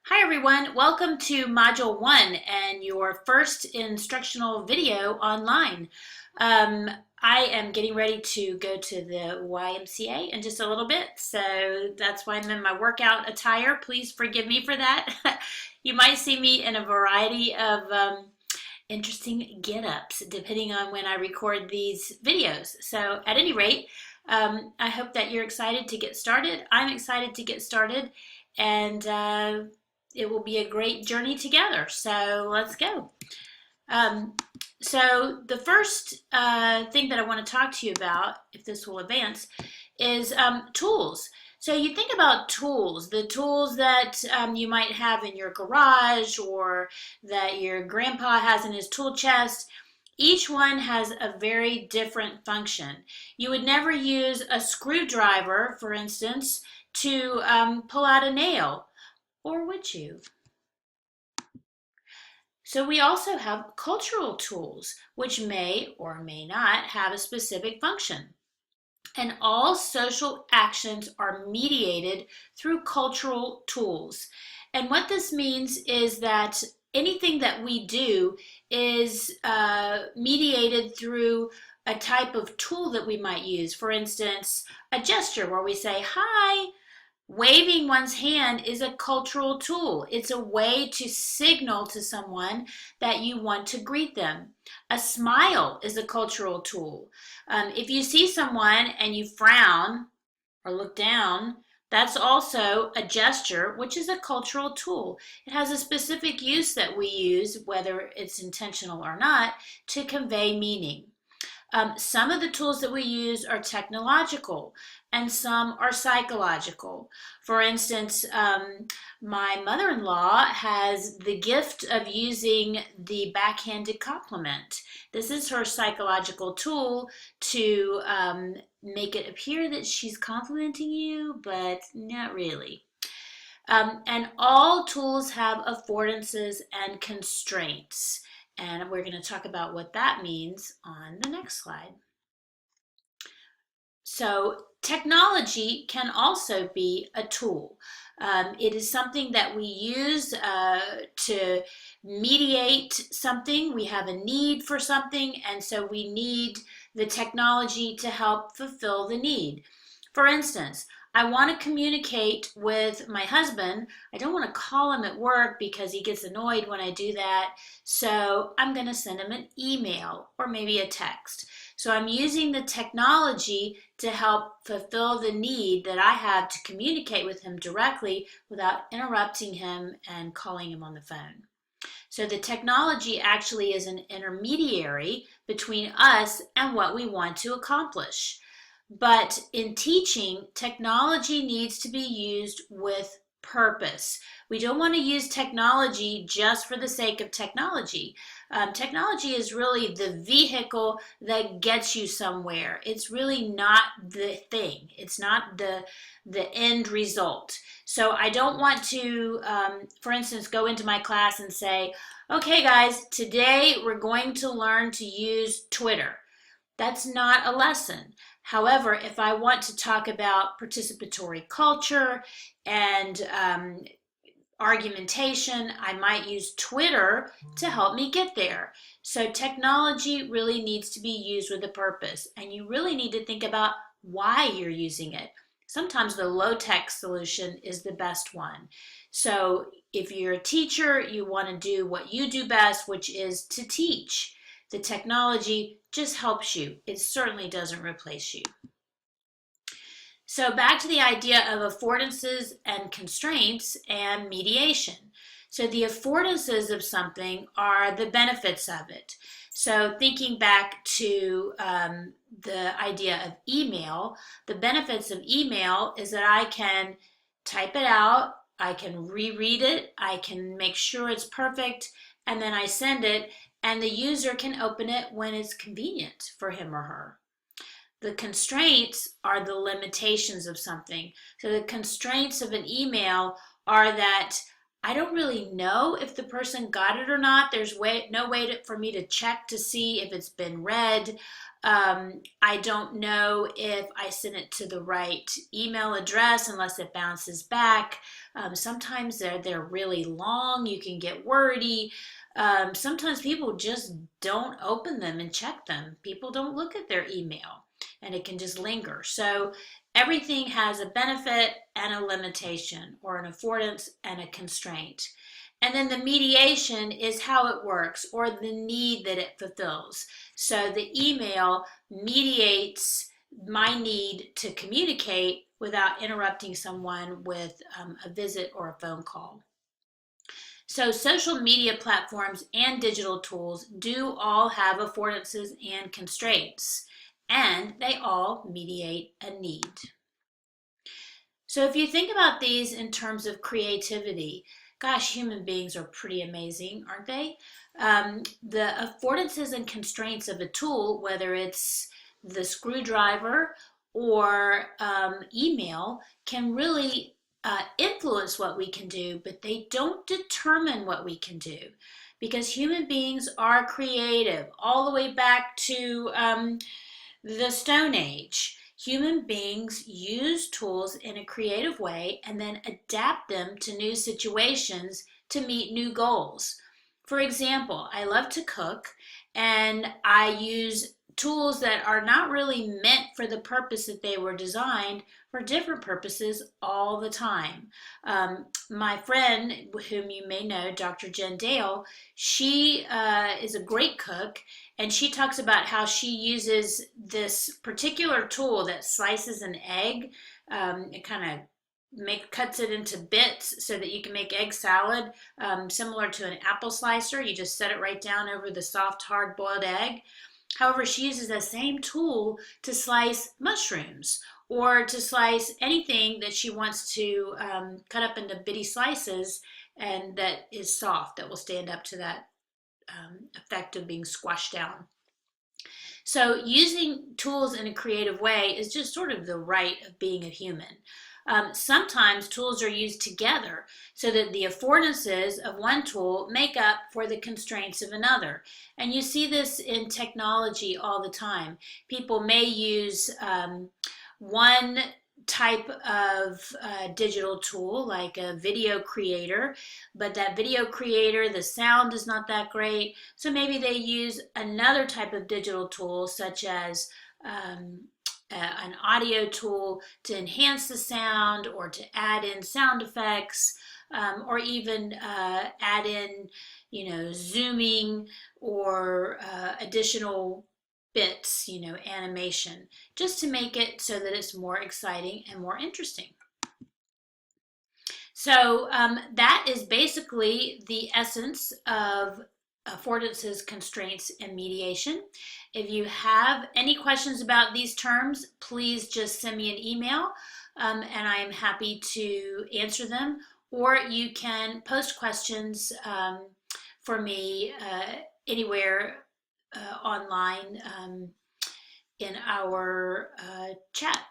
Hi everyone, welcome to Module 1 and your first instructional video online. Um, I am getting ready to go to the YMCA in just a little bit, so that's why I'm in my workout attire. Please forgive me for that. You might see me in a variety of interesting get-ups depending on when I record these videos. So at any rate, I hope that you're excited to get started. I'm excited to get started, and it will be a great journey together. So let's go. Um, so the first thing that I want to talk to you about, if this will advance, is tools. So you think about tools, the tools that you might have in your garage or that your grandpa has in his tool chest. Each one has a very different function. You would never use a screwdriver, for instance, to pull out a nail, or would you? So we also have cultural tools, which may or may not have a specific function. And all social actions are mediated through cultural tools. And what this means is that anything that we do is mediated through a type of tool that we might use. For instance, a gesture where we say, hi. Waving one's hand is a cultural tool. It's a way to signal to someone that you want to greet them. A smile is a cultural tool. If you see someone and you frown or look down, that's also a gesture, which is a cultural tool. It has a specific use that we use, whether it's intentional or not, to convey meaning. Some of the tools that we use are technological and some are psychological. For instance, my mother-in-law has the gift of using the backhanded compliment. This is her psychological tool to make it appear that she's complimenting you, but not really. And all tools have affordances and constraints. And we're going to talk about what that means on the next slide. So technology can also be a tool. It is something that we use to mediate something. We have a need for something, and so we need the technology to help fulfill the need. For instance, I want to communicate with my husband. I don't want to call him at work because he gets annoyed when I do that. So I'm going to send him an email or maybe a text. So I'm using the technology to help fulfill the need that I have to communicate with him directly without interrupting him and calling him on the phone. So the technology actually is an intermediary between us and what we want to accomplish. But in teaching, technology needs to be used with purpose. We don't want to use technology just for the sake of technology. Technology is really the vehicle that gets you somewhere. It's really not the thing. It's not the end result. So I don't want to, for instance, go into my class and say, okay guys, today we're going to learn to use Twitter. That's not a lesson. However, if I want to talk about participatory culture and argumentation, I might use Twitter to help me get there. So technology really needs to be used with a purpose, and you really need to think about why you're using it. Sometimes the low-tech solution is the best one. So if you're a teacher, you want to do what you do best, which is to teach. The technology just helps you. It certainly doesn't replace you. So back to the idea of affordances and constraints and mediation. So the affordances of something are the benefits of it. So thinking back to the idea of email, the benefits of email is that I can type it out, I can reread it, I can make sure it's perfect, and then I send it, and the user can open it when it's convenient for him or her. The constraints are the limitations of something. So the constraints of an email are that I don't really know if the person got it or not. There's no way for me to check to see if it's been read. I don't know if I sent it to the right email address unless it bounces back. Sometimes they're really long. You can get wordy. Sometimes people just don't open them and check them. People don't look at their email, and it can just linger. So everything has a benefit and a limitation, or an affordance and a constraint. And then the mediation is how it works, or the need that it fulfills. So the email mediates my need to communicate without interrupting someone with a visit or a phone call. So social media platforms and digital tools do all have affordances and constraints, and they all mediate a need. So if you think about these in terms of creativity, gosh, human beings are pretty amazing, aren't they? The affordances and constraints of a tool, whether it's the screwdriver or email, can really influence what we can do, but they don't determine what we can do, because human beings are creative all the way back to the Stone Age. Human beings use tools in a creative way and then adapt them to new situations to meet new goals. For example, I love to cook, and I use tools that are not really meant for the purpose that they were designed for different purposes all the time. My friend, whom you may know, Dr. Jen Dale, she is a great cook, and she talks about how she uses this particular tool that slices an egg. It kind of cuts it into bits so that you can make egg salad, similar to an apple slicer. You just set it right down over the soft, hard boiled egg. However, she uses that same tool to slice mushrooms, or to slice anything that she wants to cut up into bitty slices and that is soft, that will stand up to that effect of being squashed down. So using tools in a creative way is just sort of the right of being a human. Sometimes tools are used together so that the affordances of one tool make up for the constraints of another. And you see this in technology all the time. People may use one type of digital tool, like a video creator, but that video creator, the sound is not that great. So maybe they use another type of digital tool, such as an audio tool, to enhance the sound, or to add in sound effects, or even add in, zooming, or additional bits, animation, just to make it so that it's more exciting and more interesting. So that is basically the essence of affordances, constraints, and mediation. If you have any questions about these terms, please just send me an email, and I am happy to answer them. Or you can post questions for me anywhere online in our chat.